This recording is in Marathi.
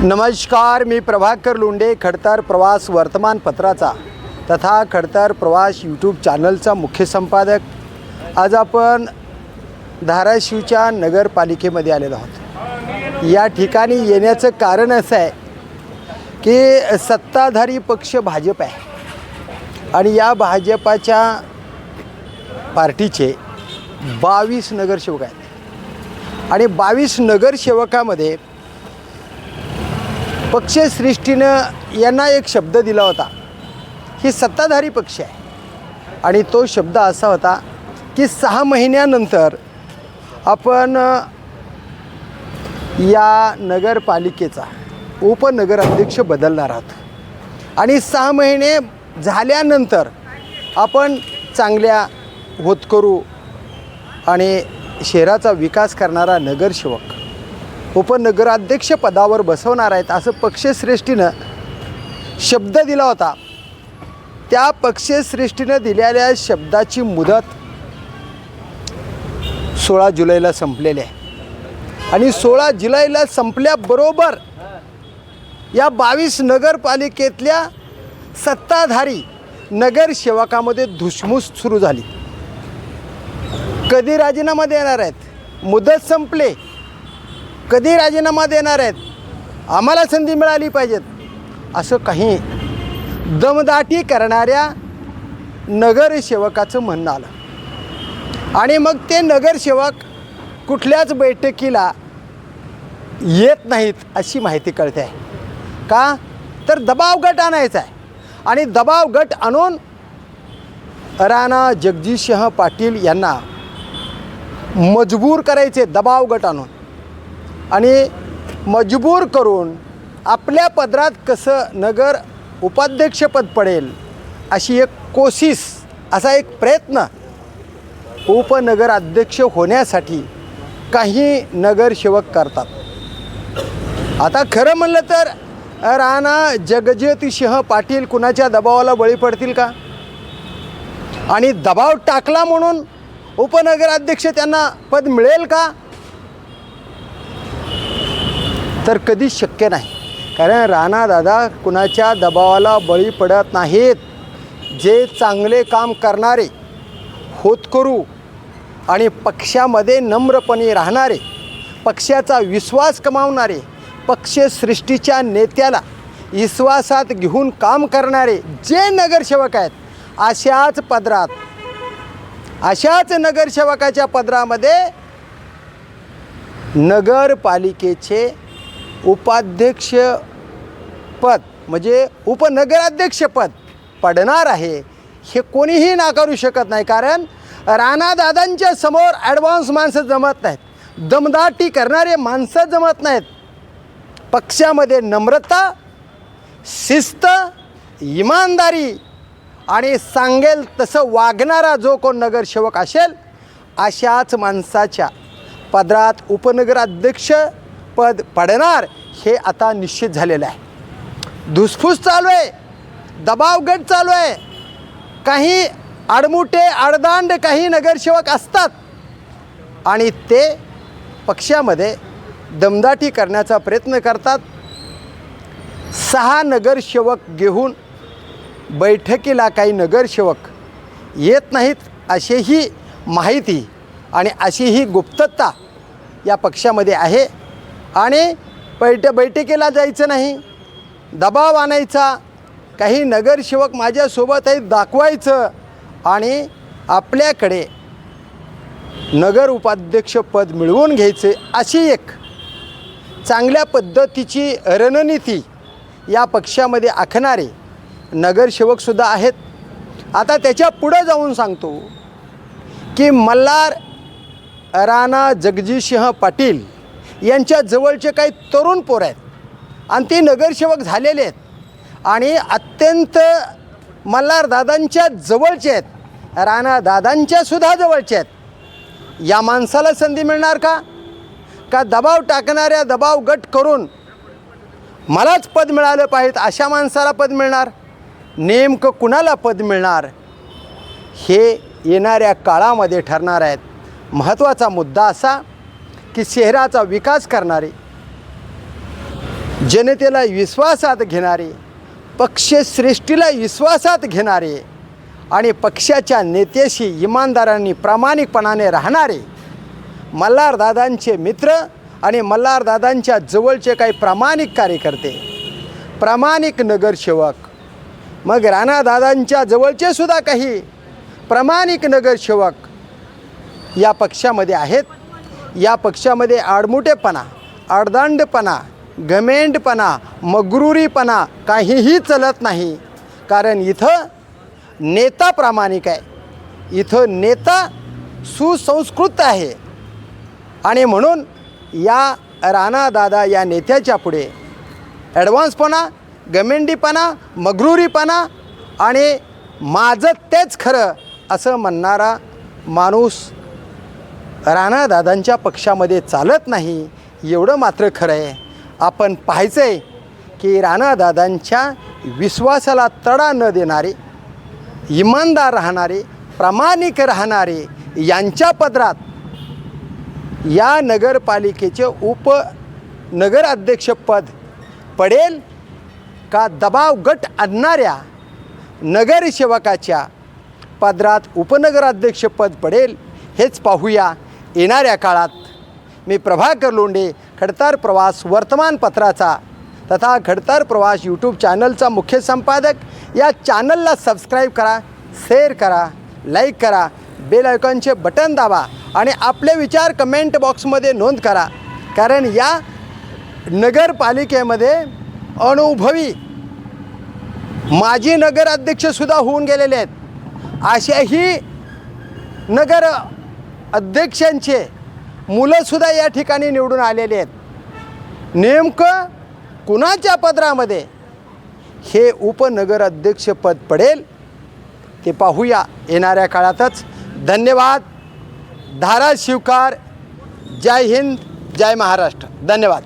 नमस्कार, मी प्रभाकर लोंढे, खडतर प्रवास वर्तमानपत्राचा तथा खडतर प्रवास यूट्यूब चॅनलचा मुख्य संपादक। आज आपण धाराशिवच्या नगरपालिकेमध्ये आलेलो आहोत। या ठिकाणी येण्याचं कारण असं आहे की सत्ताधारी पक्ष भाजप आहे आणि या भाजपाच्या पार्टीचे 22 नगरसेवक आहेत आणि 22 नगरसेवकामध्ये पक्षश्रेष्ठीनं यांना एक शब्द दिला होता की सत्ताधारी पक्ष आहे आणि तो शब्द असा होता की 6 महिन्यानंतर आपण या नगरपालिकेचा उपनगराध्यक्ष बदलणार आहोत आणि 6 महिने झाल्यानंतर आपण चांगल्या होतकरू आणि शहराचा विकास करणारा नगरसेवक उपनगराध्यक्ष पदावर बसवणार आहेत असं पक्षश्रेष्ठीनं शब्द दिला होता। त्या पक्षश्रेष्ठीनं दिलेल्या शब्दाची मुदत 16 जुलैला संपलेली आहे आणि 16 जुलैला संपल्याबरोबर या 22 नगरपालिकेतल्या सत्ताधारी नगरसेवकामध्ये धुसफूस सुरू झाली। कधी राजीनामा देणार आहेत, मुदत संपले, कधी राजीनामा देणार आहेत, आम्हाला संधी मिळाली पाहिजेत असं काही दमदाटी करणाऱ्या नगरसेवकाचं म्हणणं आलं आणि मग ते नगरसेवक कुठल्याच बैठकीला येत नाहीत अशी माहिती कळते आहे। का तर दबाव गट आणायचा आहे आणि दबाव गट आणून राणा जगजितसिंह पाटील यांना मजबूर करायचे, दबाव गट आणून आणि मजबूर करून आपल्या पदरात कसं नगर उपाध्यक्षपद पडेल अशी एक कोशिश, असा एक प्रयत्न उपनगराध्यक्ष होण्यासाठी काही नगरसेवक करतात। आता खरं म्हणलं तर राणा जगजितसिंह पाटील कुणाच्या दबावाला बळी पडतील का? आणि दबाव टाकला म्हणून उपनगराध्यक्ष त्यांना पद मिळेल का? तर कधीच शक्य नाही, कारण राणादादा कुणाच्या दबावाला बळी पडत नाहीत। जे चांगले काम करणारे, होतकरू आणि पक्षामध्ये नम्रपणे राहणारे, पक्षाचा विश्वास कमावणारे, पक्षश्रेष्ठीच्या नेत्याला विश्वासात घेऊन काम करणारे जे नगरसेवक आहेत, अशाच पदरात, अशाच नगरसेवकाच्या पदरामध्ये नगरपालिकेचे उपाध्यक्षपद म्हणजे उपनगराध्यक्षपद पडणार आहे हे कोणीही नाकारू शकत नाही। कारण राणादादांच्या समोर ॲडव्हान्स माणसं जमत नाहीत, दमदाटी करणारे माणसं जमत नाहीत। पक्षामध्ये नम्रता, शिस्त, इमानदारी आणि सांगेल तसं वागणारा जो कोण नगरसेवक असेल अशाच माणसाच्या पदरात उपनगराध्यक्ष पद पडणार हे आता निश्चित झालेलं आहे। धुसफूस चालू आहे, दबाव गट चालू आहे। काही आडमुठे आडदांड काही नगरसेवक असतात आणि ते पक्षामध्ये दमदाटी करण्याचा प्रयत्न करतात। 6 नगरसेवक घेऊन बैठकीला काही नगरसेवक येत नाहीत अशीही माहिती आणि अशीही गुप्तता या पक्षामध्ये आहे आणि बैठकीला जायचं नाही, दबाव आणायचा, काही नगरसेवक माझ्यासोबत आहेत दाखवायचं आणि आपल्याकडे नगर उपाध्यक्षपद मिळवून घ्यायचे अशी एक चांगल्या पद्धतीची रणनीती या पक्षामध्ये आखणारे नगरसेवकसुद्धा आहेत। आता त्याच्या पुढं जाऊन सांगतो की मल्हार राणा जगजितसिंह पाटील यांच्या जवळचे काही तरुण पोर आहेत आणि ते नगरसेवक झालेले आहेत आणि अत्यंत मल्हारदादांच्या जवळचे आहेत, राणादादांच्यासुद्धा जवळचे आहेत। या माणसाला संधी मिळणार का? का दबाव टाकणाऱ्या दबाव गट करून मलाच पद मिळालं पाहिजे अशा माणसाला पद मिळणार? नेमकं कुणाला पद मिळणार हे येणाऱ्या काळामध्ये ठरणार आहेत। महत्त्वाचा मुद्दा असा की शहराचा विकास करणारे जनतेला विश्वासात घेणारे, पक्षश्रेष्ठीला विश्वासात घेणारे आणि पक्षाच्या नेत्याशी इमानदारांनी प्रामाणिकपणाने राहणारे मल्हारदादांचे मित्र आणि मल्हारदादांच्या जवळचे काही प्रामाणिक कार्यकर्ते, प्रामाणिक नगरसेवक, मग राणादादांच्या जवळचे सुद्धा काही प्रामाणिक नगरसेवक या पक्षामध्ये आहेत. या पक्षामध्ये आडमुठेपणा, आडदांडपणा, घमेंडपणा, मगरुरीपणा काहीही चलत नाही. कारण इथं नेता प्रामाणिक आहे, इथं नेता सुसंस्कृत आहे. आणि म्हणून या राणादादा या नेत्याच्या पुढे ॲडव्हान्सपणा, घमेंडीपणा, मगरुरीपणा आणि माझं तेच खरं असं म्हणणारा माणूस राणादादांच्या पक्षामध्ये चालत नाही. एवढं मात्र खरं आहे. आपण पाहायचं आहे की राणादादांच्या विश्वासाला तडा न देणारे, इमानदार राहणारे, प्रामाणिक राहणारे यांच्या पदरात या नगरपालिकेचे उपनगराध्यक्षपद पडेल का दबाव गट आणणाऱ्या नगरसेवकाच्या पदरात उपनगराध्यक्षपद पडेल हेच पाहूया येणाऱ्या काळात. मी प्रभाकर लोंढे, खडतार प्रवास वर्तमानपत्राचा तथा खडतार प्रवास यूट्यूब चॅनलचा मुख्य संपादक. या चॅनलला सबस्क्राईब करा, शेअर करा, लाईक करा, बेल आयकॉनचे बटन दाबा आणि आपले विचार कमेंट बॉक्समध्ये नोंद करा. कारण या नगरपालिकेमध्ये अनुभवी माजी नगराध्यक्षसुद्धा होऊन गेलेले आहेत. अशाही नगर अध्यक्षांचे मुलंसुद्धा या ठिकाणी निवडून आलेले आहेत. नेमकं कुणाच्या पदरामध्ये हे उपनगराध्यक्षपद पडेल ते पाहूया येणाऱ्या काळातच. धन्यवाद. धाराशिवकार. जय हिंद, जय महाराष्ट्र. धन्यवाद.